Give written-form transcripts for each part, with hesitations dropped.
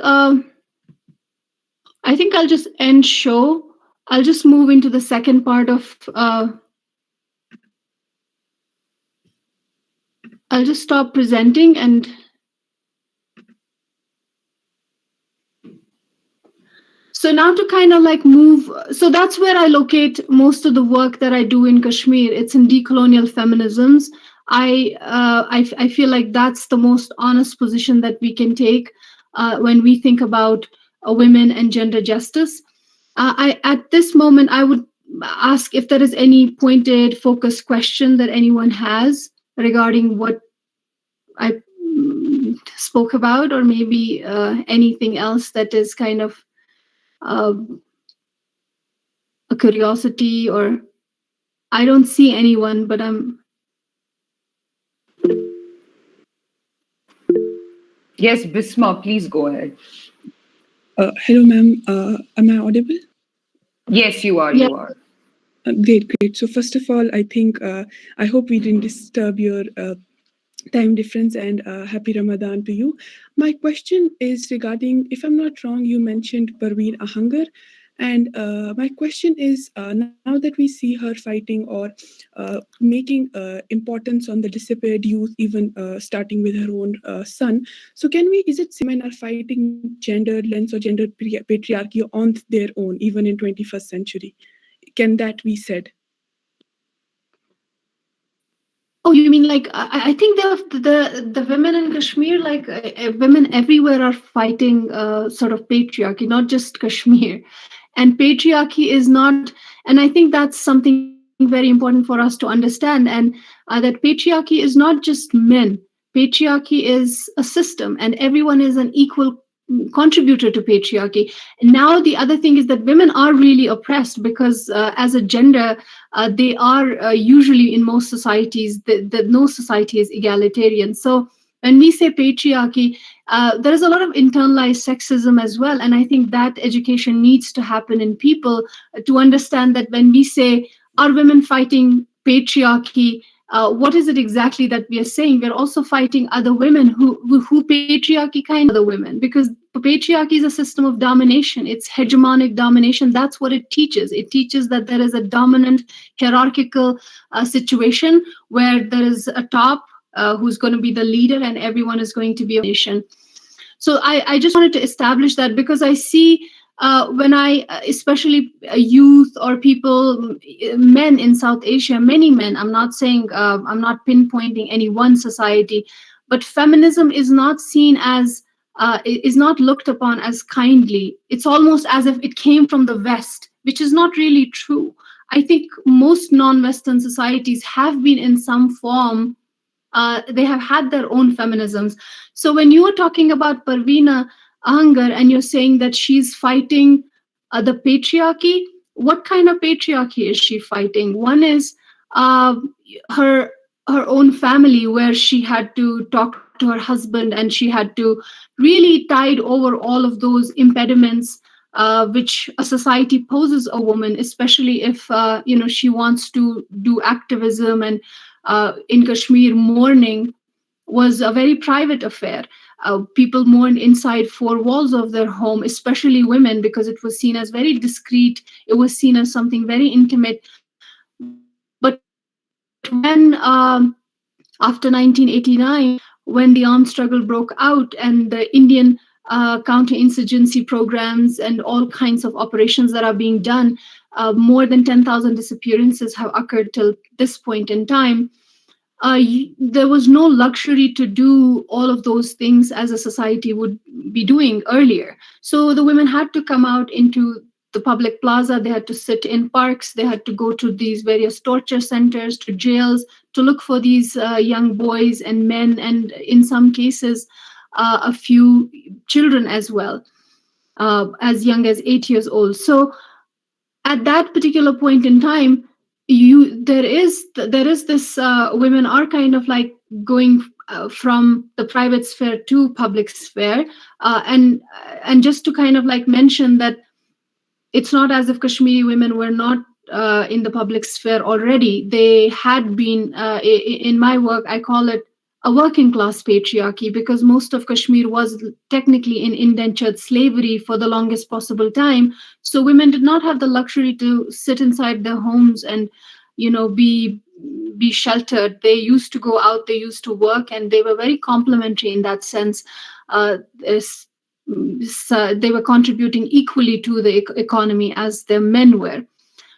I'll just end show. I'll just move into the second part of. I'll just stop presenting and. So now to kind of like move, so that's where I locate most of the work that I do in Kashmir. It's in decolonial feminisms. I feel like that's the most honest position that we can take when we think about women and gender justice. At this moment, I would ask if there is any pointed, focused question that anyone has regarding what I spoke about, or maybe anything else that is kind of a curiosity, or I don't see anyone, but I'm. Yes, Bisma, please go ahead. Hello, ma'am. Am I audible? Yes, you are. Yeah. You are. Great. So first of all, I think I hope we didn't disturb your time difference, and happy Ramadan to you. My question is regarding, if I'm not wrong, you mentioned Parveen Ahangar, and my question is, now that we see her fighting or making importance on the disappeared youth, even starting with her own son, so is it women are fighting gender lens or gender patriarchy on their own, even in 21st century? Can that be said? Oh, you mean like I think the women in Kashmir, like women everywhere, are fighting sort of patriarchy, not just Kashmir. And patriarchy is not, and I think that's something very important for us to understand, and that patriarchy is not just men. Patriarchy is a system, and everyone is an equal contributor to patriarchy. And now the other thing is that women are really oppressed because as a gender, they are usually in most societies, no society is egalitarian. So when we say patriarchy, there is a lot of internalized sexism as well. And I think that education needs to happen in people to understand that when we say, are women fighting patriarchy, what is it exactly that we are saying? We're also fighting other women who patriarchy kind of other women, because patriarchy is a system of domination. It's hegemonic domination. That's what it teaches. It teaches that there is a dominant hierarchical situation where there is a top who's going to be the leader and everyone is going to be a nation. So I just wanted to establish that, because I see when especially youth or people, men in South Asia, many men, I'm not saying, I'm not pinpointing any one society, but feminism is not seen as, is not looked upon as kindly. It's almost as if it came from the West, which is not really true. I think most non-Western societies have been in some form, they have had their own feminisms. So when you are talking about Parveena Ahangar and you're saying that she's fighting the patriarchy, what kind of patriarchy is she fighting? One is her own family, where she had to talk to her husband and she had to really tide over all of those impediments which a society poses a woman, especially if she wants to do activism. And in Kashmir, mourning was a very private affair. People mourned inside four walls of their home, especially women, because it was seen as very discreet. It was seen as something very intimate. But when, after 1989, when the armed struggle broke out and the Indian counterinsurgency programs and all kinds of operations that are being done, more than 10,000 disappearances have occurred till this point in time. There was no luxury to do all of those things as a society would be doing earlier. So the women had to come out into the public plaza, they had to sit in parks, they had to go to these various torture centers, to jails, to look for these young boys and men, and in some cases, a few children as well, as young as 8 years old. So at that particular point in time, there is this women are kind of like going from the private sphere to public sphere, and just to kind of like mention that it's not as if Kashmiri women were not in the public sphere already. They had been, in my work, I call it a working class patriarchy, because most of Kashmir was technically in indentured slavery for the longest possible time. So women did not have the luxury to sit inside their homes and, be sheltered. They used to go out, they used to work, and they were very complementary in that sense. They were contributing equally to the economy as their men were.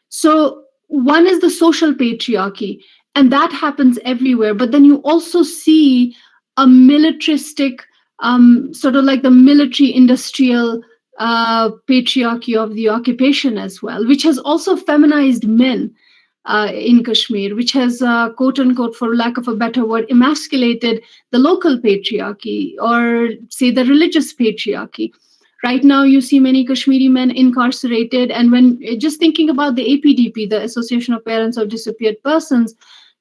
So one is the social patriarchy, and that happens everywhere. But then you also see a militaristic, sort of like the military industrial patriarchy of the occupation as well, which has also feminized men in Kashmir, which has, quote unquote, for lack of a better word, emasculated the local patriarchy, or say the religious patriarchy. Right now, you see many Kashmiri men incarcerated. And when just thinking about the APDP, the Association of Parents of Disappeared Persons,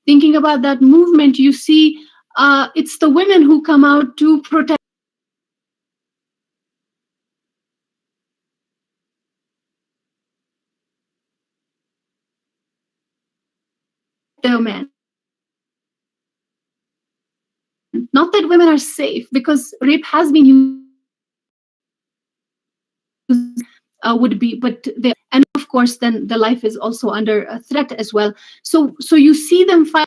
thinking about that movement, you see it's the women who come out to protect their men. Not that women are safe, because rape has been used, would be, but they, and of course, then the life is also under a threat as well. So you see them fight.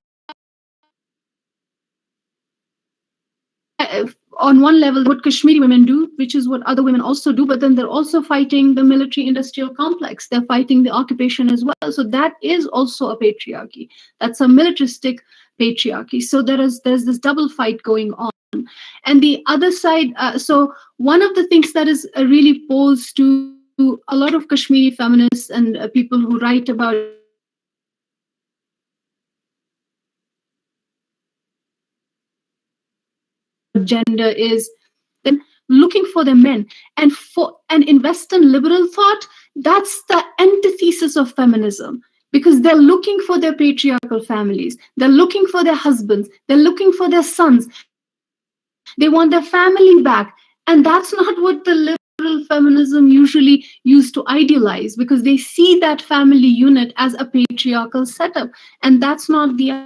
On one level, what Kashmiri women do, which is what other women also do, but then they're also fighting the military-industrial complex. They're fighting the occupation as well. So that is also a patriarchy. That's a militaristic patriarchy. So there's this double fight going on. And the other side, so one of the things that is really posed to a lot of Kashmiri feminists and people who write about gender is then looking for the men. And in Western liberal thought, that's the antithesis of feminism, because they're looking for their patriarchal families, they're looking for their husbands, they're looking for their sons, they want their family back. And that's not what the liberal feminism usually used to idealize, because they see that family unit as a patriarchal setup, and that's not the ideal.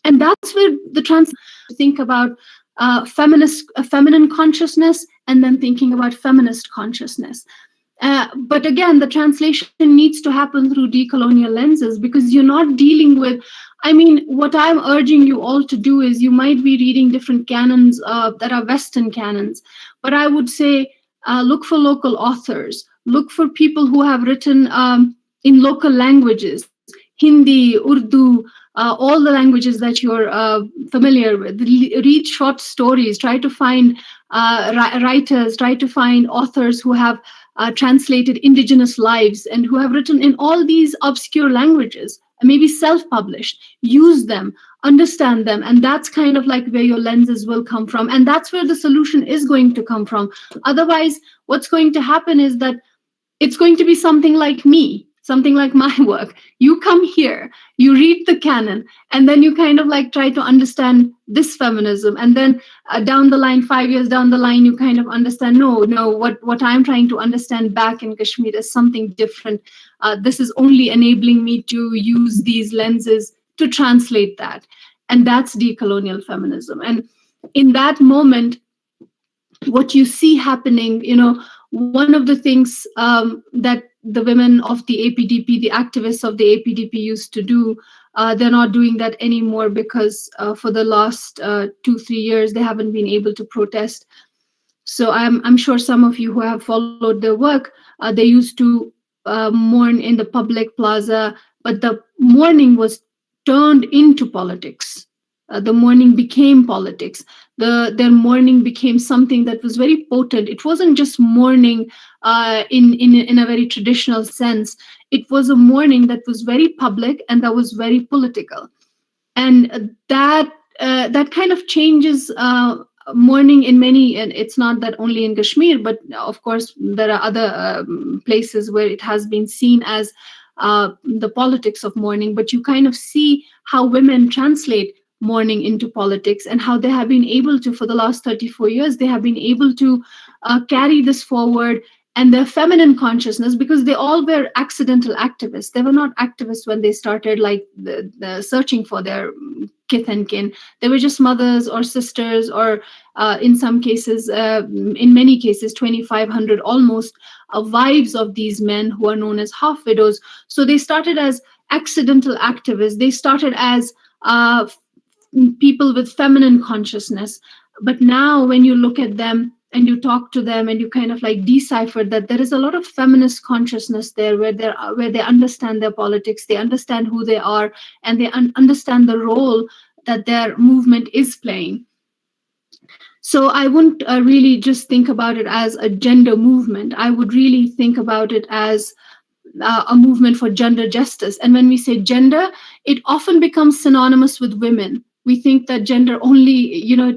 And that's where the think about feminine consciousness, and then thinking about feminist consciousness. But again, the translation needs to happen through decolonial lenses, because you're not dealing with, I mean, what I'm urging you all to do is, you might be reading different canons that are Western canons, but I would say look for local authors, look for people who have written in local languages, Hindi, Urdu, all the languages that you're familiar with. Read short stories, try to find writers, try to find authors who have translated indigenous lives and who have written in all these obscure languages, maybe self-published. Use them, understand them, and that's kind of like where your lenses will come from, and that's where the solution is going to come from. Otherwise, what's going to happen is that it's going to be something like me, something like my work. You come here, you read the canon, and then you kind of like try to understand this feminism. And then down the line, 5 years down the line, you kind of understand, no, what I'm trying to understand back in Kashmir is something different. This is only enabling me to use these lenses to translate that. And that's decolonial feminism. And in that moment, what you see happening, one of the things that the women of the APDP, the activists of the APDP used to do, they're not doing that anymore, because for the last 2-3 years, they haven't been able to protest. So I'm sure some of you who have followed their work, they used to mourn in the public plaza, but the mourning was turned into politics. The mourning became politics. Their mourning became something that was very potent. It wasn't just mourning in a very traditional sense. It was a mourning that was very public and that was very political. And that kind of changes mourning in many, and it's not that only in Kashmir, but of course there are other places where it has been seen as the politics of mourning. But you kind of see how women translate mourning into politics, and how they have been able to, for the last 34 years, they have been able to carry this forward and their feminine consciousness, because they all were accidental activists. They were not activists when they started like the searching for their kith and kin. They were just mothers or sisters, or in some cases, in many cases, 2,500 almost, wives of these men who are known as half widows. So they started as accidental activists. They started as people with feminine consciousness. But now when you look at them and you talk to them and you kind of like decipher that there is a lot of feminist consciousness there, where they understand their politics, they understand who they are, and they understand the role that their movement is playing. So I wouldn't really just think about it as a gender movement. I would really think about it as a movement for gender justice. And when we say gender, it often becomes synonymous with women. We think that gender only,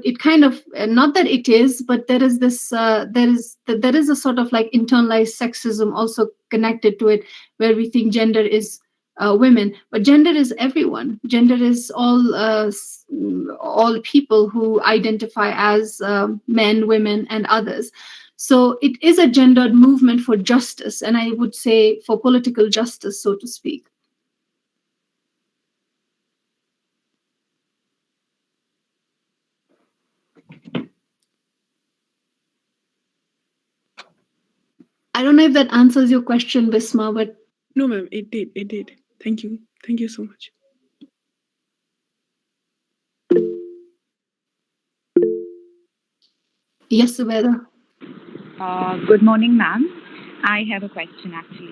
it kind of, not that it is, but there is this, there is a sort of like internalized sexism also connected to it, where we think gender is women, but gender is everyone. Gender is all people who identify as men, women, and others. So it is a gendered movement for justice, and I would say for political justice, so to speak. I don't know if that answers your question, Bisma, but... No, ma'am, it did. Thank you. Thank you so much. Yes, Subeda. Good morning, ma'am. I have a question actually.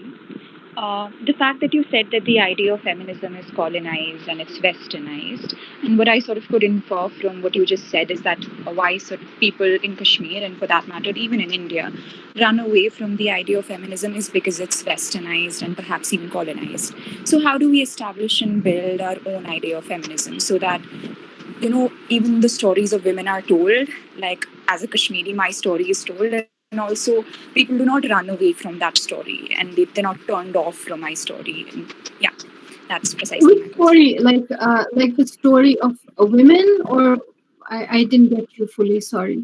The fact that you said that the idea of feminism is colonized and it's westernized, and what I sort of could infer from what you just said is that why sort of people in Kashmir, and for that matter even in India, run away from the idea of feminism is because it's westernized and perhaps even colonized. So how do we establish and build our own idea of feminism so that, even the stories of women are told, like as a Kashmiri, my story is told, and also people do not run away from that story and they're not turned off from my story. And yeah, that's precisely Which story? Like the story of women, or I didn't get you fully, sorry.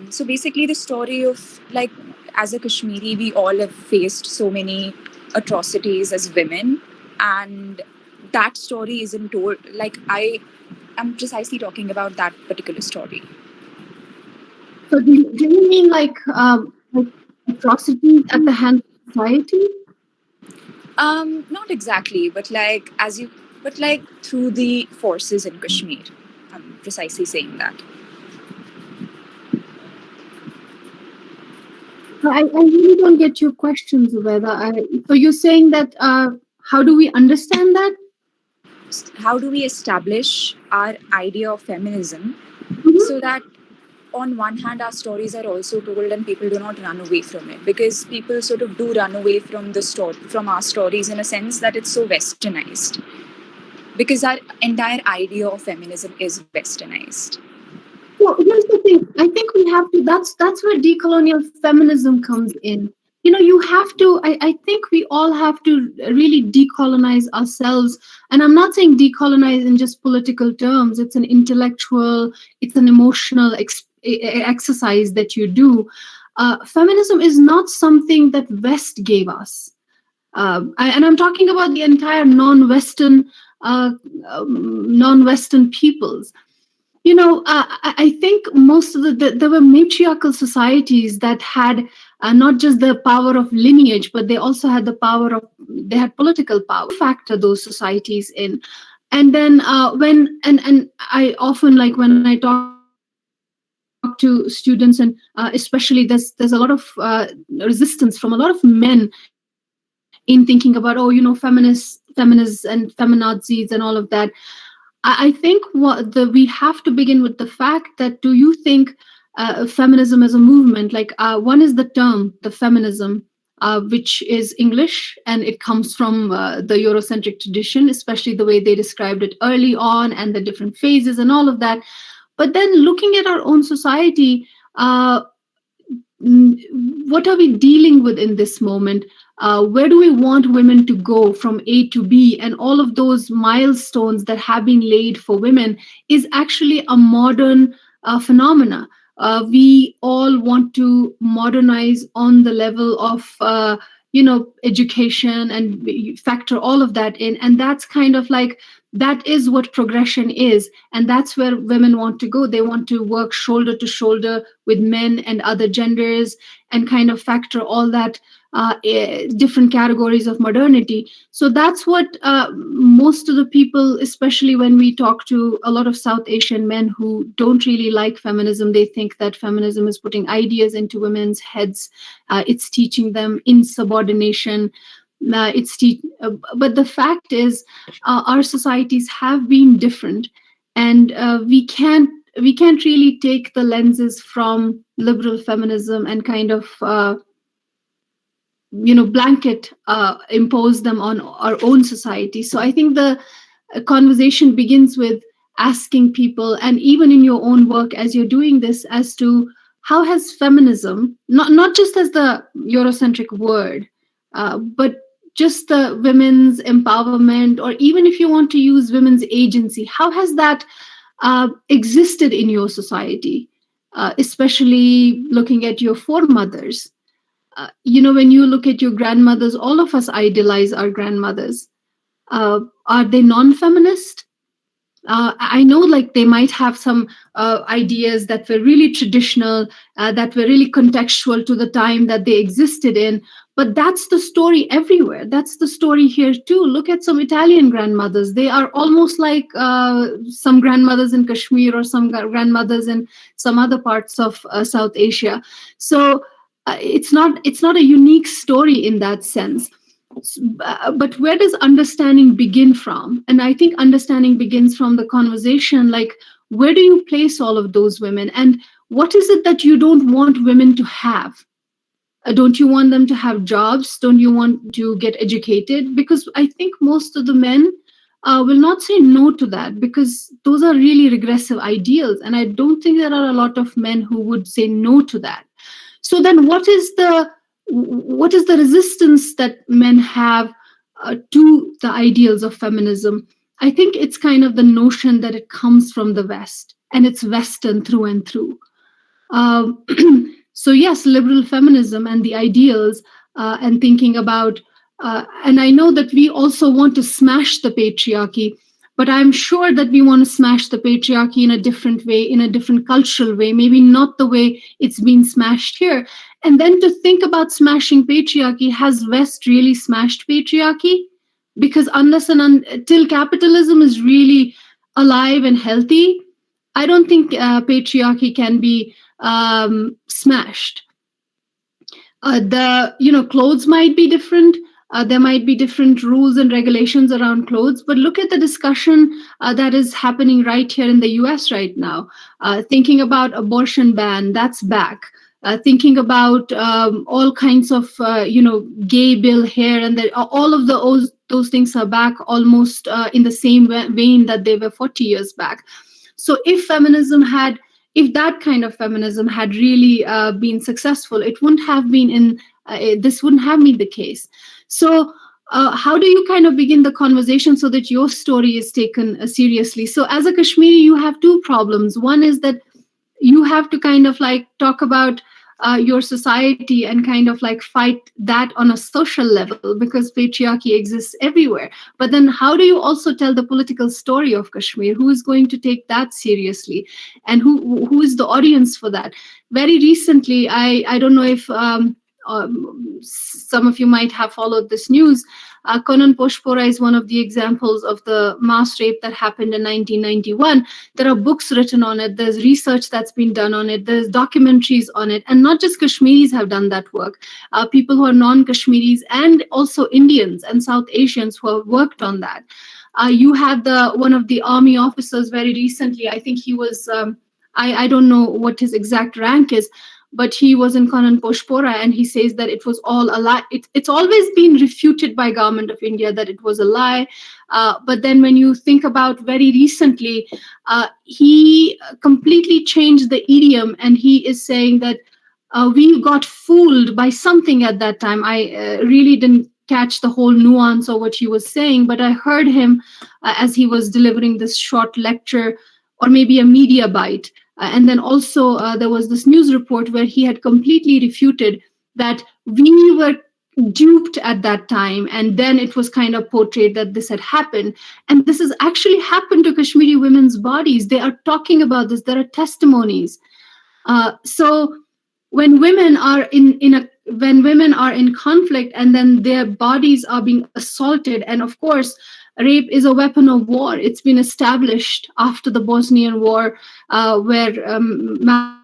So basically the story of, like, as a Kashmiri, we all have faced so many atrocities as women, and that story isn't told. Like, I am precisely talking about that particular story. So do you mean like atrocities at the hands of society? Not exactly, but like through the forces in Kashmir. I'm precisely saying that. I really don't get your questions, Zubeda. So you're saying that how do we understand that? How do we establish our idea of feminism so that on one hand our stories are also told and people do not run away from it, because people sort of do run away from from our stories in a sense that it's so westernized, because our entire idea of feminism is westernized. Well, here's the thing. I think we have to. That's where decolonial feminism comes in. You have to. I think we all have to really decolonize ourselves. And I'm not saying decolonize in just political terms. It's an intellectual. It's an emotional exercise that you do. Feminism is not something that West gave us. And I'm talking about the entire non-Western peoples. I think most of there were matriarchal societies that had not just the power of lineage, but they also had they had political power. Factor those societies in, and then and I often, like, when I talk to students, and especially there's a lot of resistance from a lot of men in thinking about, feminists and feminazis and all of that. I think we have to begin with the fact that, do you think feminism as a movement, like one is the term, the feminism, which is English, and it comes from the Eurocentric tradition, especially the way they described it early on and the different phases and all of that. But then looking at our own society, what are we dealing with in this moment? Where do we want women to go from A to B? And all of those milestones that have been laid for women is actually a modern phenomena. we all want to modernize on the level of education, and we factor all of that in, and that's kind of like that is what progression is, and that's where women want to go. They want to work shoulder to shoulder with men and other genders, and kind of factor all that different categories of modernity. So that's what most of the people, especially when we talk to a lot of South Asian men who don't really like feminism, they think that feminism is putting ideas into women's heads. It's teaching them insubordination. But the fact is, our societies have been different, and we can't really take the lenses from liberal feminism and kind of blanket impose them on our own society. So I think the conversation begins with asking people, and even in your own work as you're doing this, as to how has feminism, not just as the Eurocentric word, but just the women's empowerment, or even if you want to use women's agency, how has that existed in your society, especially looking at your foremothers? When you look at your grandmothers, all of us idolize our grandmothers. Are they non-feminist? I know, like, they might have some ideas that were really traditional, that were really contextual to the time that they existed in. But that's the story everywhere. That's the story here too. Look at some Italian grandmothers. They are almost like some grandmothers in Kashmir, or some grandmothers in some other parts of South Asia. So it's not a unique story in that sense. But where does understanding begin from? And I think understanding begins from the conversation, like, where do you place all of those women, and what is it that you don't want women to have? Don't you want them to have jobs? Don't you want to get educated? Because I think most of the men will not say no to that, because those are really regressive ideals, and I don't think there are a lot of men who would say no to that. So then what is the resistance that men have to the ideals of feminism? I think it's kind of the notion that it comes from the West, and it's Western through and through. So yes, liberal feminism and the ideals, and thinking about, and I know that we also want to smash the patriarchy, but I'm sure that we want to smash the patriarchy in a different way, in a different cultural way, maybe not the way it's been smashed here. And then to think about smashing patriarchy, has West really smashed patriarchy? Because unless and until capitalism is really alive and healthy, I don't think patriarchy can be smashed. Clothes might be different. There might be different rules and regulations around clothes, but look at the discussion that is happening right here in the US right now. Thinking about abortion ban, that's back. Thinking about all kinds of, gay bill here, and all of those things are back almost in the same vein that they were 40 years back. So if that kind of feminism had really been successful, it wouldn't have been this wouldn't have been the case. So how do you kind of begin the conversation so that your story is taken seriously? So as a Kashmiri, you have two problems. One is that you have to kind of like talk about your society and kind of like fight that on a social level, because patriarchy exists everywhere. But then how do you also tell the political story of Kashmir? Who is going to take that seriously? And who is the audience for that? Very recently, I don't know if some of you might have followed this news. Kanan Poshpora is one of the examples of the mass rape that happened in 1991. There are books written on it. There's research that's been done on it. There's documentaries on it. And not just Kashmiris have done that work. People who are non-Kashmiris and also Indians and South Asians who have worked on that. You had one of the army officers very recently. I think he was, I don't know what his exact rank is, but he was in Kanan Poshpora, and he says that it was all a lie. It's always been refuted by government of India that it was a lie. But then when you think about very recently, he completely changed the idiom, and he is saying that we got fooled by something at that time. I really didn't catch the whole nuance of what he was saying, but I heard him as he was delivering this short lecture, or maybe a media bite. And then also there was this news report where he had completely refuted that we were duped at that time, and then it was kind of portrayed that this had happened, and this has actually happened to Kashmiri women's bodies. They are talking about this. There are testimonies. So when women are when women are in conflict and then their bodies are being assaulted, and of course rape is a weapon of war. It's been established after the Bosnian War, where mass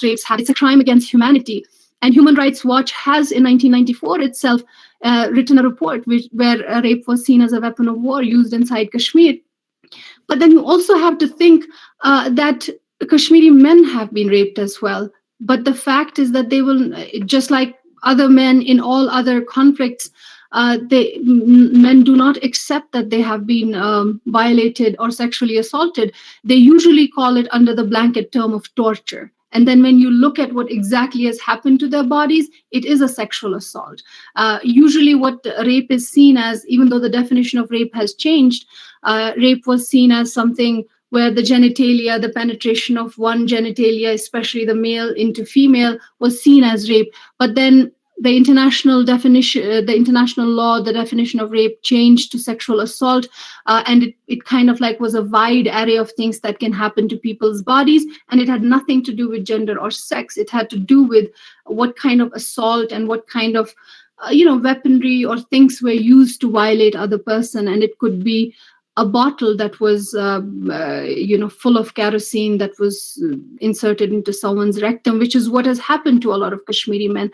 rapes happened. It's a crime against humanity. And Human Rights Watch has, in 1994 itself, written a report where rape was seen as a weapon of war used inside Kashmir. But then you also have to think that Kashmiri men have been raped as well. But the fact is that they will, just like other men in all other conflicts, men do not accept that they have been violated or sexually assaulted. They usually call it under the blanket term of torture. And then when you look at what exactly has happened to their bodies, it is a sexual assault. Usually what rape is seen as, even though the definition of rape has changed, rape was seen as something where the genitalia, the penetration of one genitalia, especially the male into female, was seen as rape. But then the international definition, the international law, the definition of rape changed to sexual assault, and it kind of like was a wide array of things that can happen to people's bodies, and it had nothing to do with gender or sex. It had to do with what kind of assault and what kind of weaponry or things were used to violate other person, and it could be a bottle that was full of kerosene that was inserted into someone's rectum, which is what has happened to a lot of Kashmiri men.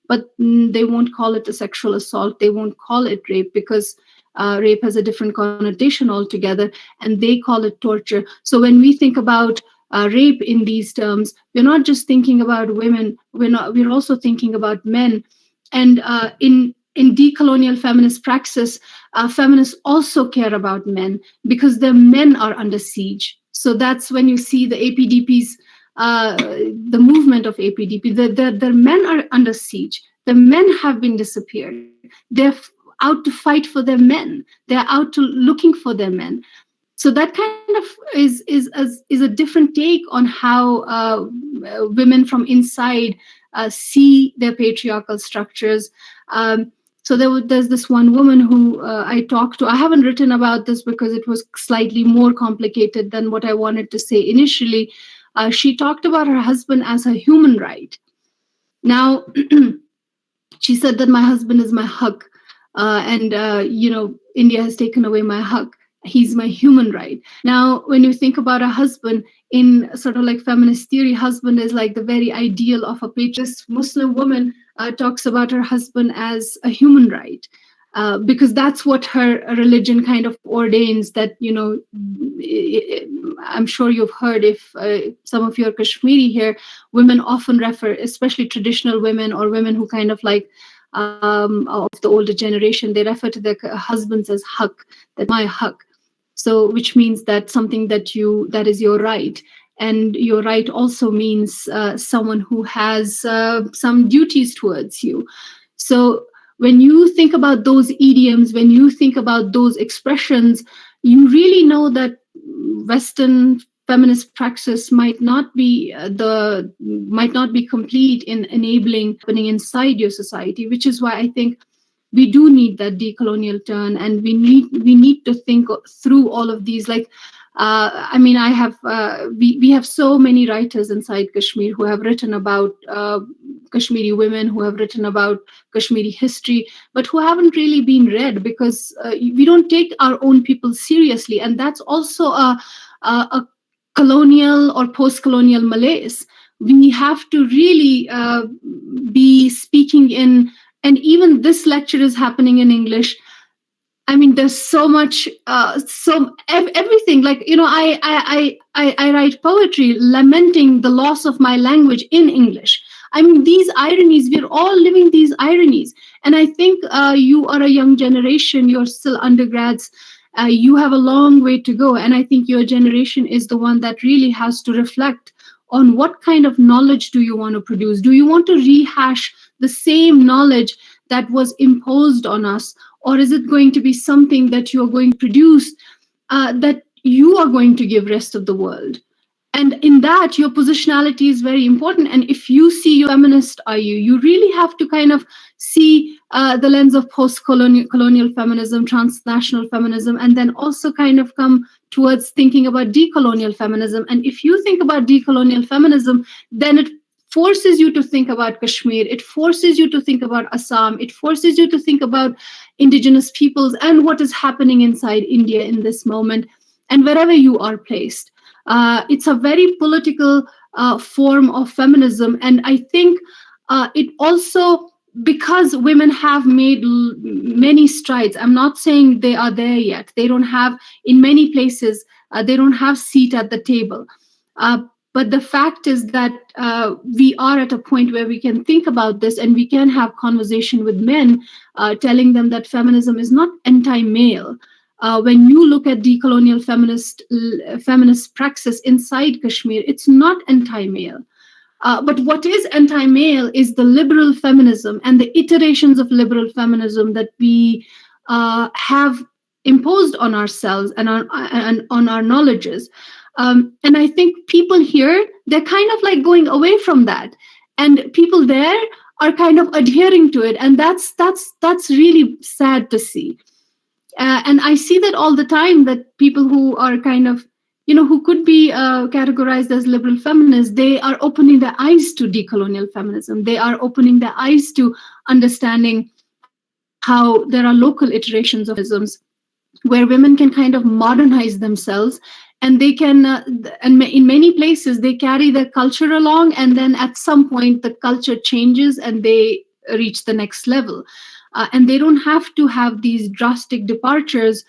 But they won't call it a sexual assault. They won't call it rape because rape has a different connotation altogether, and they call it torture. So when we think about rape in these terms, we're not just thinking about women. We're also thinking about men. And in decolonial feminist praxis, feminists also care about men because their men are under siege. So that's when you see the APDP's the movement of APDP, the men are under siege. The men have been disappeared. They're out to fight for their men. They're out to looking for their men. So that kind of is a different take on how women from inside see their patriarchal structures. So there's this one woman who I talked to. I haven't written about this because it was slightly more complicated than what I wanted to say initially. She talked about her husband as a human right. Now, she said that my husband is my hug, and India has taken away my hug. He's my human right. Now, when you think about a husband in sort of like feminist theory, husband is like the very ideal of a patriarchal Muslim woman talks about her husband as a human right. Because that's what her religion kind of ordains, that, I'm sure you've heard, if some of your Kashmiri here, women often refer, especially traditional women or women who kind of like of the older generation, they refer to their husbands as haq, that my haq. So which means that something that is your right. And your right also means someone who has some duties towards you. So when you think about those idioms, when you think about those expressions, you really know that Western feminist praxis might not be complete in enabling happening inside your society, which is why I think we do need that decolonial turn, and we need to think through all of these. Like, we have so many writers inside Kashmir who have written about Kashmiri women, who have written about Kashmiri history, but who haven't really been read because we don't take our own people seriously. And that's also a colonial or post-colonial malaise. We have to really be speaking in, and even this lecture is happening in English. I mean, there's so much, everything. Like, I write poetry lamenting the loss of my language in English. I mean, these ironies, we're all living these ironies. And I think you are a young generation, you're still undergrads, you have a long way to go. And I think your generation is the one that really has to reflect on what kind of knowledge do you want to produce? Do you want to rehash the same knowledge that was imposed on us? Or is it going to be something that you're going to produce that you are going to give rest of the world. And in that, your positionality is very important. And if you see your feminist are you really have to kind of see the lens of post-colonial feminism, transnational feminism, and then also kind of come towards thinking about decolonial feminism. And if you think about decolonial feminism, then it forces you to think about Kashmir, it forces you to think about Assam, it forces you to think about indigenous peoples and what is happening inside India in this moment and wherever you are placed. It's a very political form of feminism. And I think it also, because women have made many strides, I'm not saying they are there yet. They don't have, in many places, they don't have seat at the table. But the fact is that we are at a point where we can think about this and we can have conversation with men, telling them that feminism is not anti-male. When you look at decolonial feminist praxis inside Kashmir, it's not anti-male. But what is anti-male is the liberal feminism and the iterations of liberal feminism that we have imposed on ourselves and on our knowledges. And I think people here, they're kind of like going away from that. And people there are kind of adhering to it. And that's really sad to see. And I see that all the time, that people who are kind of, who could be categorized as liberal feminists, they are opening their eyes to decolonial feminism. They are opening their eyes to understanding how there are local iterations of feminisms where women can kind of modernize themselves, and they can, and in many places, they carry their culture along, and then at some point the culture changes and they reach the next level. And they don't have to have these drastic departures.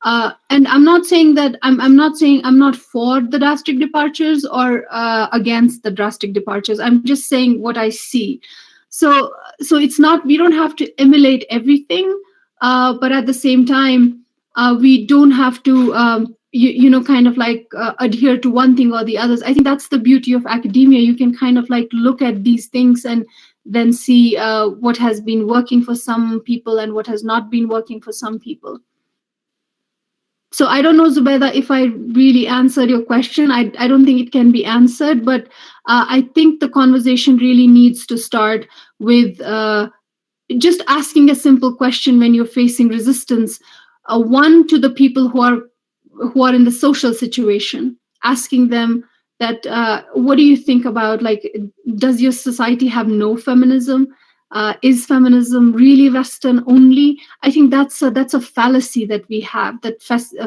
And I'm not saying that I'm not for the drastic departures or against the drastic departures. I'm just saying what I see. So it's not, we don't have to emulate everything, but at the same time, we don't have to kind of like adhere to one thing or the others. I think that's the beauty of academia. You can kind of like look at these things and then see what has been working for some people and what has not been working for some people. So I don't know, Zubaida, if I really answered your question. I don't think it can be answered, but I think the conversation really needs to start with just asking a simple question when you're facing resistance. One, to the people who are in the social situation, asking them that, what do you think about, like, does your society have no feminism? Is feminism really Western only? I think that's a fallacy that we have, that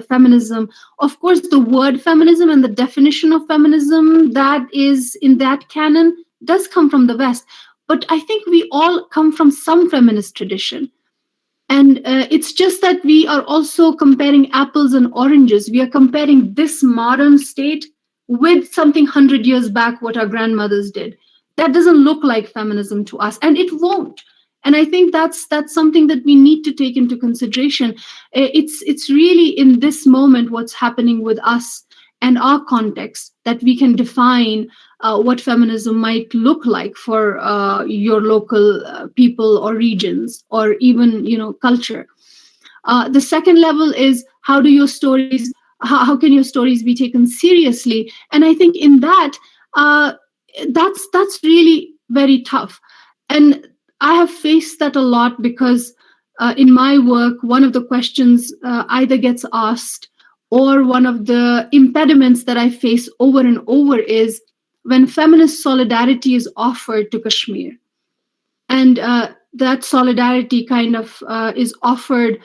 feminism, of course, the word feminism and the definition of feminism that is in that canon does come from the West. But I think we all come from some feminist tradition. And it's just that we are also comparing apples and oranges. We are comparing this modern state with something 100 years back, what our grandmothers did. That doesn't look like feminism to us, and it won't. And I think that's something that we need to take into consideration. It's really in this moment what's happening with us and our context that we can define what feminism might look like for your local people or regions or even culture. The second level is, how do your stories? How can your stories be taken seriously? And I think in that. That's really very tough. And I have faced that a lot because in my work, one of the questions either gets asked, or one of the impediments that I face over and over is when feminist solidarity is offered to Kashmir. And that solidarity kind of is offered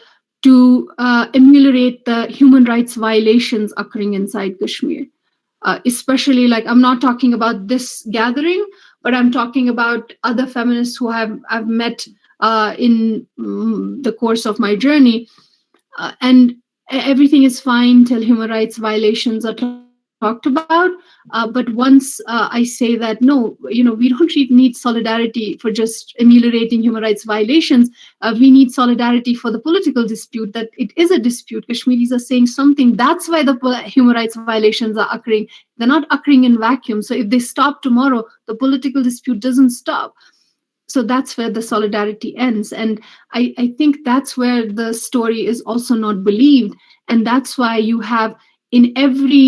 to ameliorate the human rights violations occurring inside Kashmir. Especially, like, I'm not talking about this gathering, but I'm talking about other feminists who I've met in the course of my journey. And everything is fine till human rights violations are talked about. But once I say that, no, we don't need solidarity for just ameliorating human rights violations. We need solidarity for the political dispute, that it is a dispute. Kashmiris are saying something. That's why the human rights violations are occurring. They're not occurring in vacuum. So if they stop tomorrow, the political dispute doesn't stop. So that's where the solidarity ends. And I think that's where the story is also not believed. And that's why you have in every